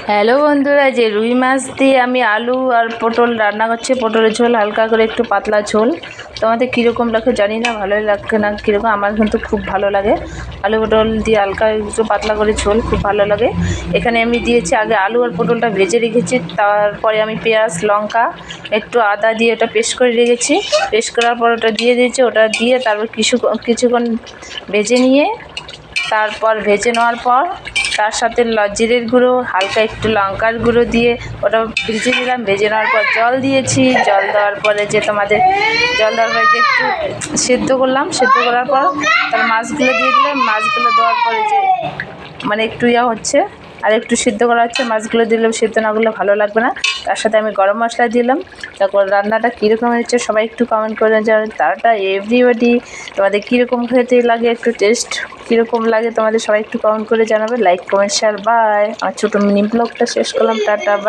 Hello বন্ধুরা, যে রুই মাছ দিয়ে আমি আলু আর পটল রান্না করছি, পটলের ঝোল, হালকা করে একটু পাতলা ঝোল। তোমাদের কীরকম লাগে জানি না, ভালোই লাগে না কীরকম, আমার কিন্তু খুব ভালো লাগে। আলু পটল দিয়ে হালকা একটু পাতলা করে ঝোল খুব ভালো লাগে। এখানে আমি দিয়েছি আগে আলু আর পটলটা ভেজে রেখেছি, তারপরে আমি পেঁয়াজ লঙ্কা একটু আদা দিয়ে ওটা পেস্ট করে রেখেছি। পেস্ট করার পর ওটা দিয়ে দিয়েছি, ওটা দিয়ে তারপর কিছুক্ষণ ভেজে নিয়ে, তারপর ভেজে নেওয়ার পর তার সাথে জিরের গুঁড়ো, হালকা একটু লঙ্কার গুঁড়ো দিয়ে ওটা ভেজে নিলাম। ভেজে নেওয়ার পর জল দিয়েছি। জল দেওয়ার পরে যে জল দেওয়ার পরে যে একটু সেদ্ধ করলাম, সেদ্ধ করার পর তার মাছগুলো দিয়ে দিলাম। মাছগুলো দেওয়ার পরে যে একটু হচ্ছে আর একটু সিদ্ধ করা হচ্ছে, মাছগুলো দিলেও সিদ্ধ না করলে ভালো লাগবে না। তার সাথে আমি গরম মশলা দিলাম। তারপর রান্নাটা কীরকম হচ্ছে সবাই একটু কমেন্ট করে জানাবেন। তারটা এভরিবডি, তোমাদের কীরকম খেতে লাগে, একটু টেস্ট কীরকম লাগে তোমাদের সবাই একটু কমেন্ট করে জানাবে। Like comment share, bye. আমার ছোটো মিনি ব্লগটা শেষ করলাম, টাটা বাই।